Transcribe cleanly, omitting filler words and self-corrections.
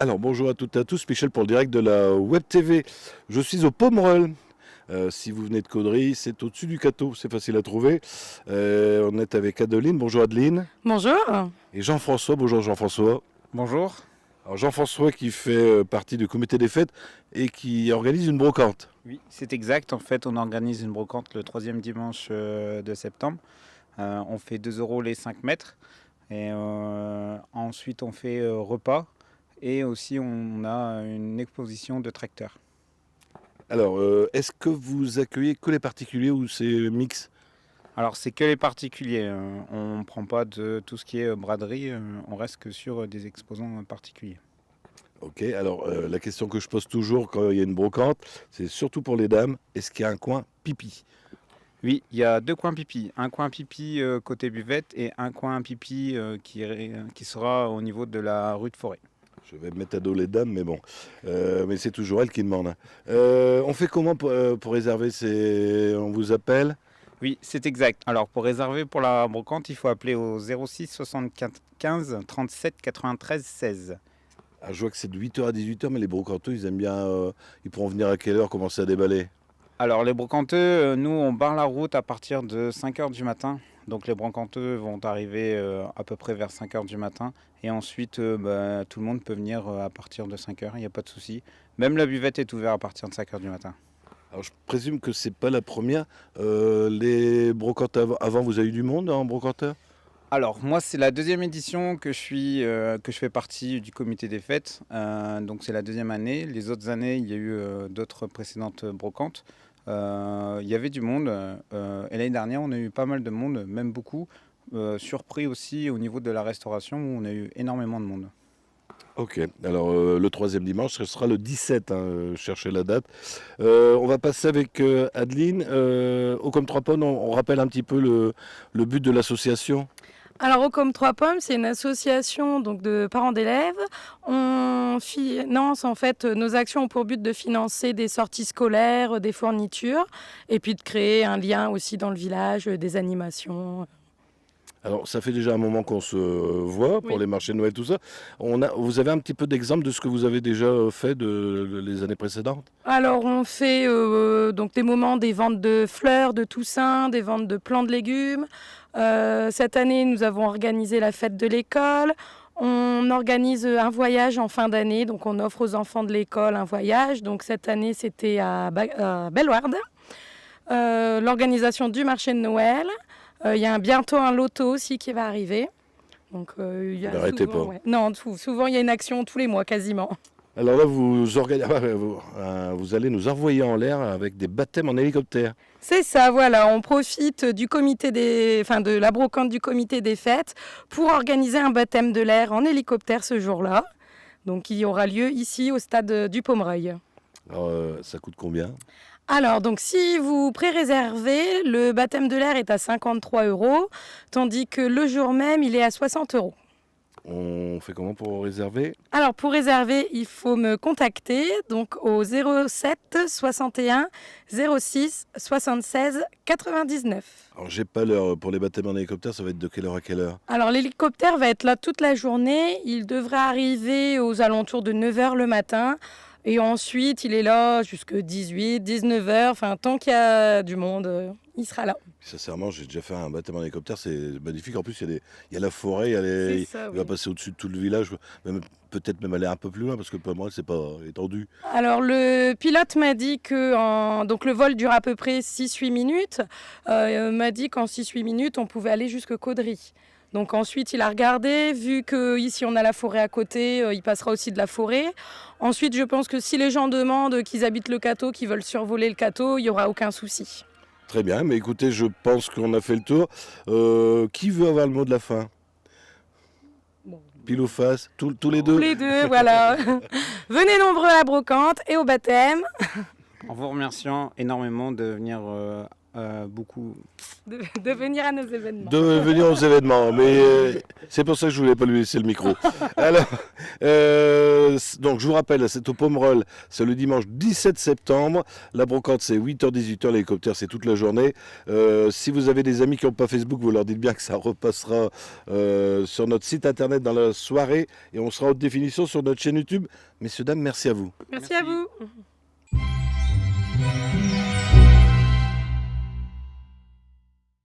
Alors bonjour à toutes et à tous, Michel pour le direct de la Web TV. Je suis au Pomerol. Si vous venez de Caudry, c'est au-dessus du Cateau, c'est facile à trouver. On est avec Adeline, bonjour Adeline. Bonjour. Et Jean-François, bonjour Jean-François. Bonjour. Alors Jean-François qui fait partie du comité des fêtes et qui organise une brocante. Oui, c'est exact. En fait, on organise une brocante le troisième dimanche de septembre. On fait 2 euros les 5 mètres. Et ensuite, on fait repas. Et aussi, on a une exposition de tracteurs. Alors, est-ce que vous accueillez que les particuliers ou c'est mix? Alors, c'est que les particuliers. On ne prend pas de tout ce qui est braderie. On reste que sur des exposants particuliers. Ok, alors la question que je pose toujours quand il y a une brocante, c'est surtout pour les dames, est-ce qu'il y a un coin pipi? Oui, il y a 2 coins pipi. Un coin pipi côté buvette et un coin pipi qui sera au niveau de la rue de Forêt. Je vais mettre à dos les dames, mais bon. Mais c'est toujours elle qui demande, hein. On fait comment pour réserver? On vous appelle? Oui, c'est exact. Alors, pour réserver pour la brocante, il faut appeler au 06 75 37 93 16. Ah, je vois que c'est de 8h à 18h, mais les brocanteux, ils aiment bien. Ils pourront venir à quelle heure commencer à déballer? Alors, les brocanteux, nous, on barre la route à partir de 5 heures du matin. Donc, les brocanteux vont arriver à peu près vers 5 heures du matin. Et ensuite, tout le monde peut venir à partir de 5 heures, il n'y a pas de souci. Même la buvette est ouverte à partir de 5 heures du matin. Alors, je présume que c'est pas la première. Les brocantes avant, vous avez eu du monde en brocanteur? Alors, moi, c'est la deuxième édition que je fais partie du comité des fêtes. Donc, c'est la deuxième année. Les autres années, il y a eu d'autres précédentes brocantes. Il y avait du monde. Et l'année dernière, on a eu pas mal de monde, même beaucoup. Surpris aussi au niveau de la restauration où on a eu énormément de monde. Ok, alors le troisième dimanche, ce sera le 17, hein, cherchez la date. On va passer avec Adeline. Au Comme Trois Pommes, on rappelle un petit peu le but de l'association. Alors, au Comme Trois Pommes, c'est une association donc, de parents d'élèves. On finance, en fait, nos actions ont pour but de financer des sorties scolaires, des fournitures, et puis de créer un lien aussi dans le village, des animations. Alors, ça fait déjà un moment qu'on se voit pour Oui. les marchés de Noël, tout ça. Vous avez un petit peu d'exemple de ce que vous avez déjà fait les années précédentes? Alors, on fait donc des moments, des ventes de fleurs, de Toussaint, des ventes de plants de légumes. Cette année, nous avons organisé la fête de l'école. On organise un voyage en fin d'année, donc on offre aux enfants de l'école un voyage. Donc cette année, c'était à Bellewaerde. L'organisation du marché de Noël. Il y a bientôt un loto aussi qui va arriver. Donc, il y a N'arrêtez souvent, pas. ouais. Non, souvent il y a une action tous les mois quasiment. Alors là, vous allez nous envoyer en l'air avec des baptêmes en hélicoptère. C'est ça, voilà. On profite de la brocante du comité des fêtes pour organiser un baptême de l'air en hélicoptère ce jour-là. Donc, il aura lieu ici au stade du Pomereuil. Alors, ça coûte combien? Alors, donc, si vous pré-réservez, le baptême de l'air est à 53 €, tandis que le jour même, il est à 60 €. On fait comment pour réserver? Alors, pour réserver, il faut me contacter donc au 07 61 06 76 99. Alors, j'ai pas l'heure. Pour les baptêmes en hélicoptère, ça va être de quelle heure à quelle heure? Alors, l'hélicoptère va être là toute la journée. Il devrait arriver aux alentours de 9 h le matin. Et ensuite, il est là jusqu'à 18, 19 h. Enfin, tant qu'il y a du monde, il sera là. Sincèrement, j'ai déjà fait un baptême en hélicoptère, c'est magnifique. En plus, il y a la forêt, C'est ça, il va oui. passer au-dessus de tout le village, peut-être même aller un peu plus loin, parce que pour moi, c'est pas étendu. Alors, le pilote m'a dit que donc le vol dure à peu près 6-8 minutes. M'a dit qu'en 6-8 minutes, on pouvait aller jusque Caudry. Donc ensuite, il a regardé, vu qu'ici on a la forêt à côté, il passera aussi de la forêt. Ensuite, je pense que si les gens demandent qu'ils habitent le Cateau, qu'ils veulent survoler le Cateau, il n'y aura aucun souci. Très bien, mais écoutez, je pense qu'on a fait le tour. Qui veut avoir le mot de la fin? Bon. Pile ou face? Tous les Tous deux? les deux, voilà. Venez nombreux à la brocante et au baptême. En vous remerciant énormément de venir beaucoup. De venir à nos événements. De venir aux événements, mais c'est pour ça que je voulais pas lui laisser le micro. Alors, donc je vous rappelle, c'est au Pomerol, c'est le dimanche 17 septembre. La brocante, c'est 8h, 18h, l'hélicoptère, c'est toute la journée. Si vous avez des amis qui n'ont pas Facebook, vous leur dites bien que ça repassera sur notre site internet dans la soirée et on sera en haute définition sur notre chaîne YouTube. Messieurs, dames, merci à vous. Merci à vous.